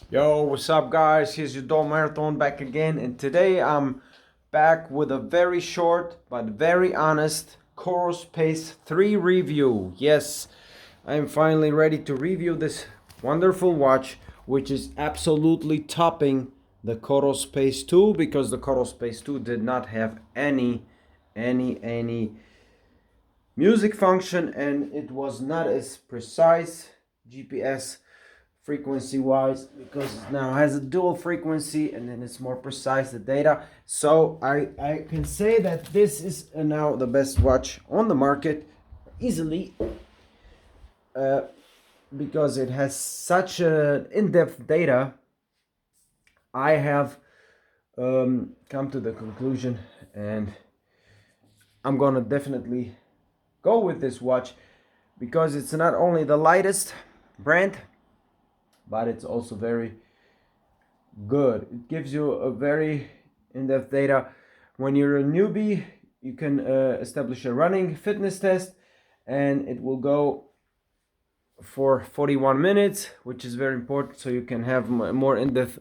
Yo, what's up, guys? Here's your Dome Marathon back again, and today I'm back with a very short but very honest Coros Pace 3 review. Yes, I'm finally ready to review this wonderful watch, which is absolutely topping the Coros Pace 2 because the Coros Pace 2 did not have any music function, and it was not as precise GPS frequency wise because it now has a dual frequency and then it's more precise the data. So I can say that this is now the best watch on the market easily, uh, because it has such in-depth data. I have come to the conclusion, and I'm gonna definitely go with this watch because it's not only the lightest brand, but it's also very good. It gives you a very in-depth data. When you're a newbie, you can establish a running fitness test, and it will go for 41 minutes, which is very important, so you can have more in-depth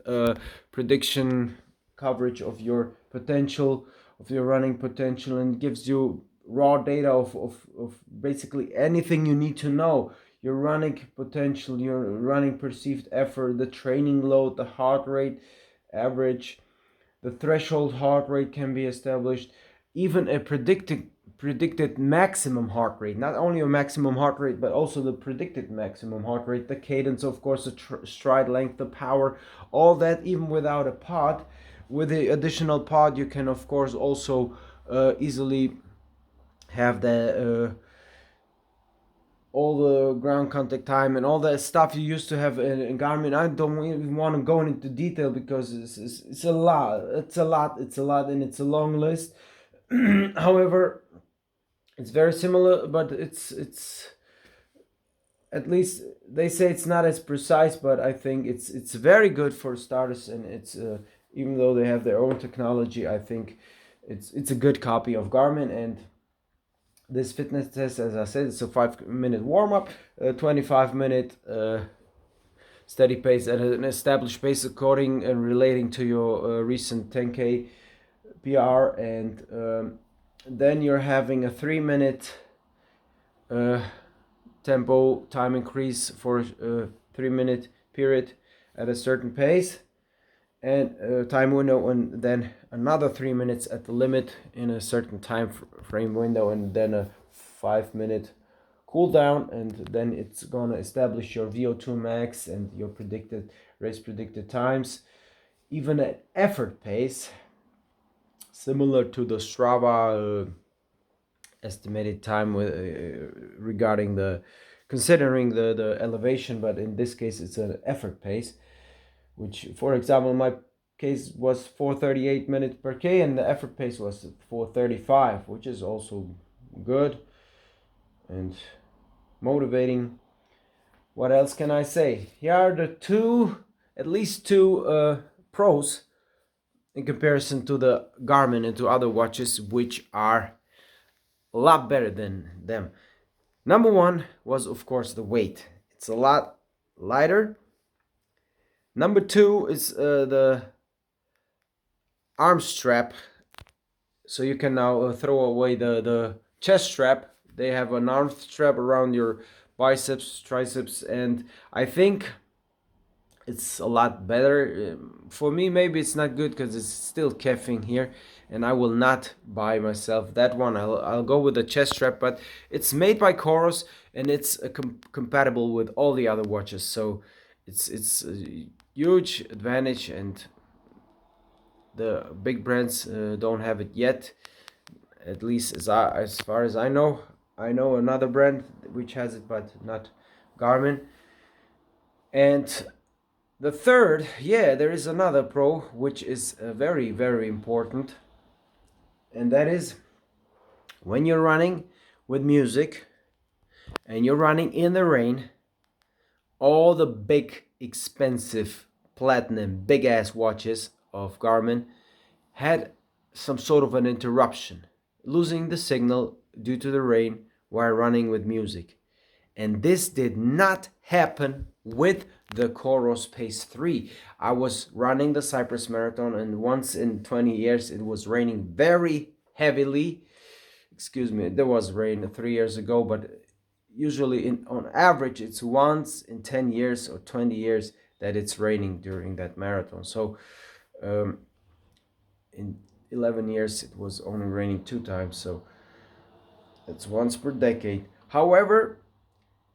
prediction coverage of your potential, of your running potential, and gives you raw data of basically anything you need to know: your running potential, your running perceived effort, the training load, the heart rate average, the threshold heart rate can be established, even a predicted maximum heart rate. Not only a maximum heart rate, but also the predicted maximum heart rate, the cadence, of course, the stride length, the power, all that, even without a pod. With the additional pod, you can, of course, also easily have the all the ground contact time and all that stuff you used to have in Garmin. I don't even want to go into detail because it's a lot. It's a lot. It's a lot, and it's a long list. However, it's very similar, but it's at least they say it's not as precise, but I think it's very good for starters, and it's even though they have their own technology, I think it's a good copy of Garmin. And this fitness test, as I said, it's a 5-minute warm-up, 25-minute steady pace at an established pace according and relating to your recent 10K PR, and then you're having a 3-minute tempo time increase for a 3-minute period at a certain pace and time window, and then another 3 minutes at the limit in a certain time frame window, and then a 5-minute cool down, and then it's gonna establish your VO2 max and your predicted times, even at effort pace, similar to the Strava estimated time with regarding the considering the elevation, but in this case it's an effort pace, which, for example, in my case was 4:38 minutes per K, and the effort pace was 4:35, which is also good and motivating. What else can I say? Here are the at least two pros in comparison to the Garmin and to other watches, which are a lot better than them. Number one was, of course, the weight. It's a lot lighter. Number two is the arm strap. So you can now throw away the chest strap. They have an arm strap around your biceps, triceps, and I think it's a lot better. For me, maybe it's not good because it's still keffing here, and I will not buy myself that one. I'll go with the chest strap, but it's made by Coros, and it's compatible with all the other watches. So it's a huge advantage, and the big brands don't have it yet. At least as far as I know. I know another brand which has it, but not Garmin. And the third, yeah, there is another pro which is very, very important, and that is when you're running with music and you're running in the rain, all the big, expensive, platinum, big ass watches of Garmin had some sort of an interruption, losing the signal due to the rain while running with music. And this did not happen with the Coros Pace 3. I was running the Cyprus Marathon, and once in 20 years it was raining very heavily. Excuse me, there was rain 3 years ago, but usually on average it's once in 10 years or 20 years that it's raining during that marathon. So in 11 years it was only raining 2 times, so it's once per decade. However,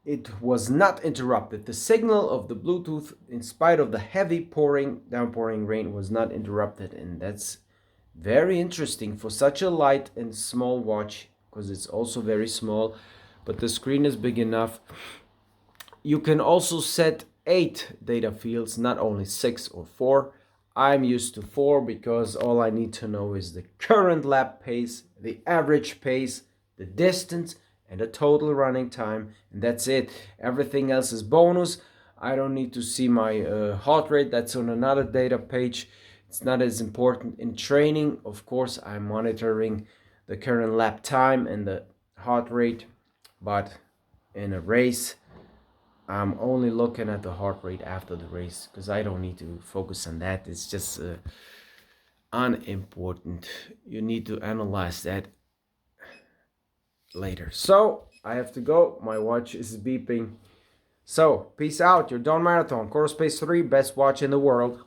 it was not interrupted. The signal of the Bluetooth, in spite of the heavy downpouring rain, was not interrupted, and that's very interesting for such a light and small watch, because it's also very small, but the screen is big enough. You can also set 8 data fields, not only 6 or 4. I'm used to 4 because all I need to know is the current lap pace, the average pace, the distance, and the total running time, and that's it. Everything else is bonus. I don't need to see my heart rate. That's on another data page. It's not as important. In training, of course, I'm monitoring the current lap time and the heart rate, but in a race, I'm only looking at the heart rate after the race because I don't need to focus on that. It's just unimportant. You need to analyze that later. So I have to go. My watch is beeping. So peace out. You're done marathon. Coros Pace 3, best watch in the world.